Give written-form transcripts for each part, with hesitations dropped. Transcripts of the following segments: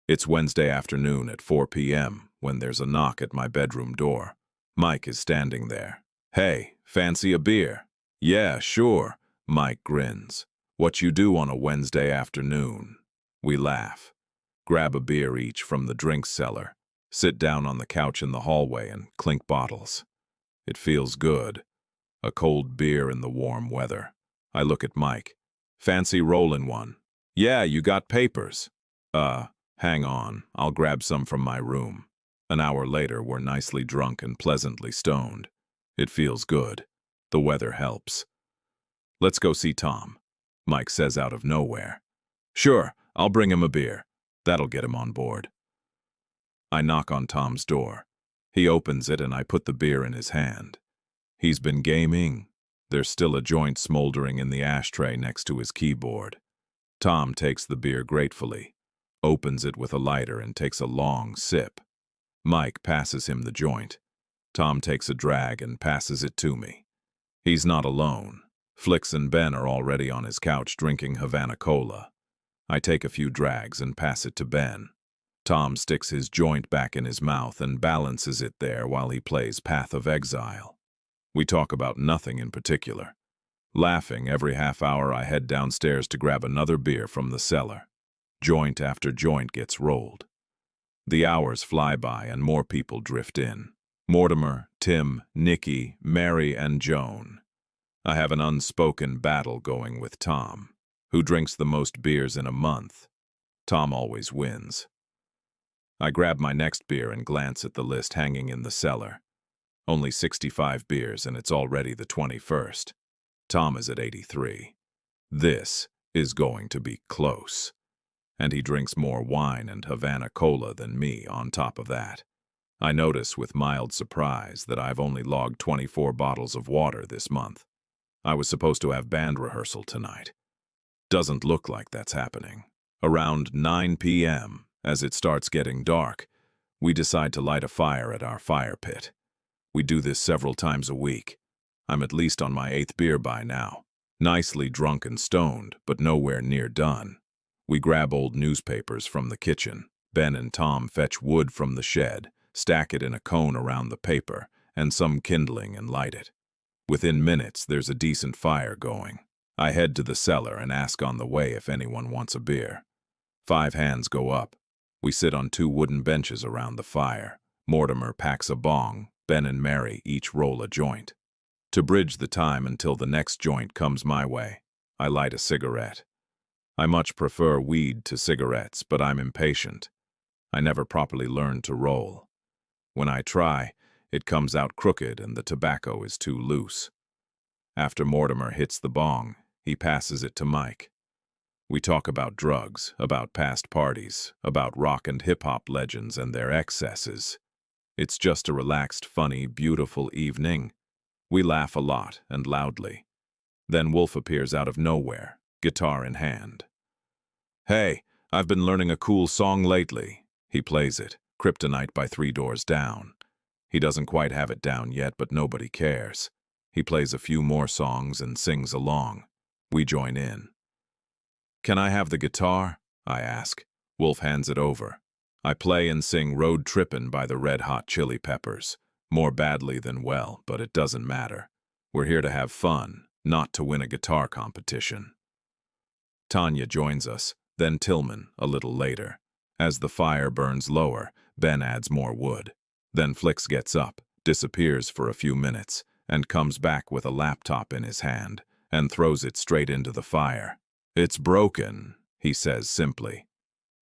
It's Wednesday afternoon at 4 p.m. when there's a knock at my bedroom door. Mike is standing there. "Hey, fancy a beer?" "Yeah, sure." Mike grins. "What you do on a Wednesday afternoon?" We laugh. Grab a beer each from the drinks cellar, sit down on the couch in the hallway and clink bottles. It feels good. A cold beer in the warm weather. I look at Mike. "Fancy rollin' one?" "Yeah, you got papers?" Hang on, I'll grab some from my room." An hour later, we're nicely drunk and pleasantly stoned. It feels good. The weather helps. "Let's go see Tom," Mike says out of nowhere. "Sure, I'll bring him a beer. That'll get him on board." I knock on Tom's door. He opens it and I put the beer in his hand. He's been gaming. There's still a joint smoldering in the ashtray next to his keyboard. Tom takes the beer gratefully, opens it with a lighter and takes a long sip. Mike passes him the joint. Tom takes a drag and passes it to me. He's not alone. Flix and Ben are already on his couch drinking Havana Cola. I take a few drags and pass it to Ben. Tom sticks his joint back in his mouth and balances it there while he plays Path of Exile. We talk about nothing in particular. Laughing, every half hour I head downstairs to grab another beer from the cellar. Joint after joint gets rolled. The hours fly by and more people drift in. Mortimer, Tim, Nikki, Mary, and Joan. I have an unspoken battle going with Tom, who drinks the most beers in a month. Tom always wins. I grab my next beer and glance at the list hanging in the cellar. Only 65 beers and it's already the 21st. Tom is at 83. This is going to be close. And he drinks more wine and Havana Cola than me on top of that. I notice with mild surprise that I've only logged 24 bottles of water this month. I was supposed to have band rehearsal tonight. Doesn't look like that's happening. Around 9 p.m., as it starts getting dark, we decide to light a fire at our fire pit. We do this several times a week. I'm at least on my 8th beer by now. Nicely drunk and stoned, but nowhere near done. We grab old newspapers from the kitchen. Ben and Tom fetch wood from the shed, stack it in a cone around the paper, and some kindling and light it. Within minutes, there's a decent fire going. I head to the cellar and ask on the way if anyone wants a beer. 5 hands go up. We sit on 2 wooden benches around the fire. Mortimer packs a bong. Ben and Mary each roll a joint. To bridge the time until the next joint comes my way, I light a cigarette. I much prefer weed to cigarettes, but I'm impatient. I never properly learned to roll. When I try, it comes out crooked and the tobacco is too loose. After Mortimer hits the bong, he passes it to Mike. We talk about drugs, about past parties, about rock and hip-hop legends and their excesses. It's just a relaxed, funny, beautiful evening. We laugh a lot and loudly. Then Wolf appears out of nowhere, guitar in hand. "Hey, I've been learning a cool song lately." He plays it, Kryptonite by 3 Doors Down. He doesn't quite have it down yet, but nobody cares. He plays a few more songs and sings along. We join in. "Can I have the guitar?" I ask. Wolf hands it over. I play and sing Road Trippin' by the Red Hot Chili Peppers. More badly than well, but it doesn't matter. We're here to have fun, not to win a guitar competition. Tanya joins us, then Tillman, a little later. As the fire burns lower, Ben adds more wood. Then Flix gets up, disappears for a few minutes, and comes back with a laptop in his hand, and throws it straight into the fire. "It's broken," he says simply.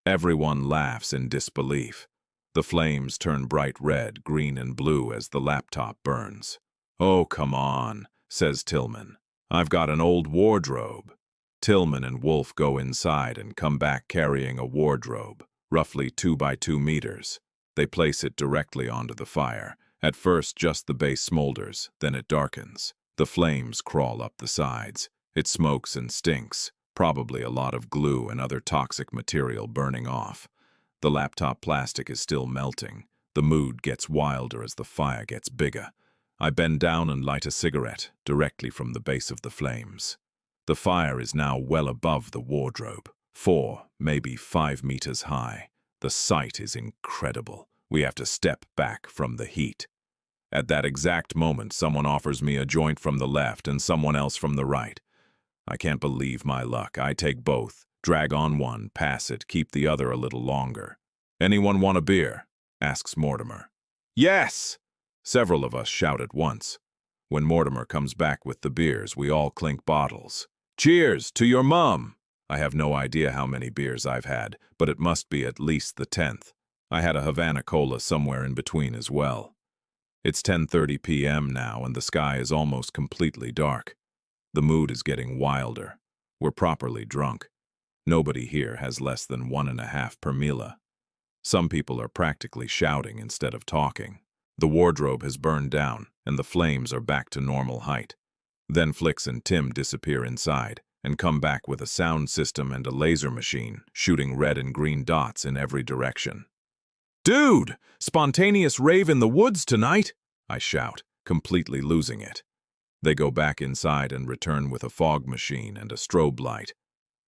Everyone laughs in disbelief. The flames turn bright red, green, and blue as the laptop burns. "Oh, come on," says Tillman. "I've got an old wardrobe." Tillman and Wolf go inside and come back carrying a wardrobe, roughly 2 by 2 meters. They place it directly onto the fire. At first, just the base smolders, then it darkens. The flames crawl up the sides. It smokes and stinks, probably a lot of glue and other toxic material burning off. The laptop plastic is still melting. The mood gets wilder as the fire gets bigger. I bend down and light a cigarette directly from the base of the flames. The fire is now well above the wardrobe, 4, maybe 5 meters high. The sight is incredible. We have to step back from the heat. At that exact moment, someone offers me a joint from the left and someone else from the right. I can't believe my luck. I take both, drag on one, pass it, keep the other a little longer. "Anyone want a beer?" asks Mortimer. "Yes!" Several of us shout at once. When Mortimer comes back with the beers, we all clink bottles. "Cheers to your mum!" I have no idea how many beers I've had, but it must be at least the 10th. I had a Havana Cola somewhere in between as well. It's 10:30 p.m. now, and the sky is almost completely dark. The mood is getting wilder. We're properly drunk. Nobody here has less than 1.5 promille. Some people are practically shouting instead of talking. The wardrobe has burned down, and the flames are back to normal height. Then Flix and Tim disappear inside and come back with a sound system and a laser machine, shooting red and green dots in every direction. "Dude! Spontaneous rave in the woods tonight!" I shout, completely losing it. They go back inside and return with a fog machine and a strobe light.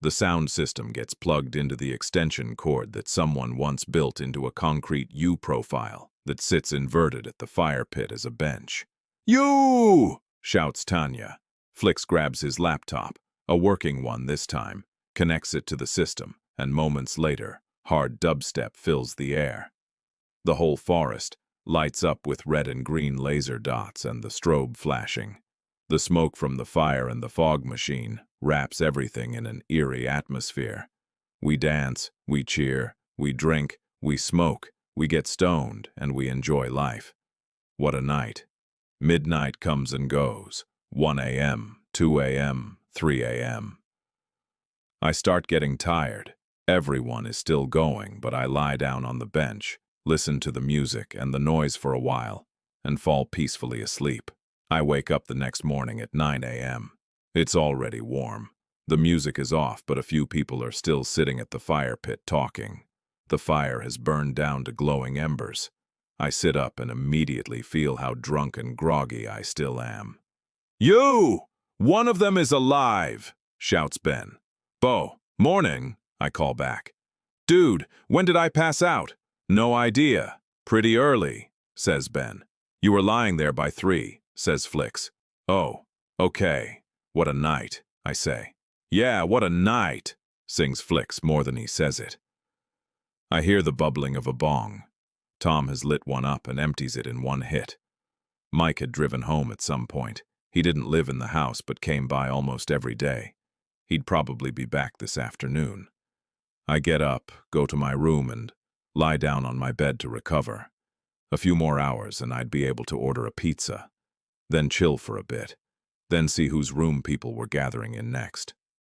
The sound system gets plugged into the extension cord that someone once built into a concrete U profile that sits inverted at the fire pit as a bench. "You!" shouts Tanya. Flix grabs his laptop, a working one this time, connects it to the system, and moments later, hard dubstep fills the air. The whole forest lights up with red and green laser dots and the strobe flashing. The smoke from the fire and the fog machine wraps everything in an eerie atmosphere. We dance, we cheer, we drink, we smoke, we get stoned, and we enjoy life. What a night. Midnight comes and goes. 1 a.m., 2 a.m., 3 a.m. I start getting tired. Everyone is still going, but I lie down on the bench, listen to the music and the noise for a while, and fall peacefully asleep. I wake up the next morning at 9 a.m. It's already warm. The music is off, but a few people are still sitting at the fire pit talking. The fire has burned down to glowing embers. I sit up and immediately feel how drunk and groggy I still am. "You! One of them is alive!" shouts Ben. "Bo, morning," I call back. "Dude, when did I pass out?" "No idea. Pretty early," says Ben. "You were lying there by 3, says Flix. "Oh, okay. What a night," I say. "Yeah, what a night," sings Flix more than he says it. I hear the bubbling of a bong. Tom has lit one up and empties it in one hit. Mike had driven home at some point. He didn't live in the house but came by almost every day. He'd probably be back this afternoon. I get up, go to my room, and lie down on my bed to recover. A few more hours and I'd be able to order a pizza. Then chill for a bit. Then see whose room people were gathering in next.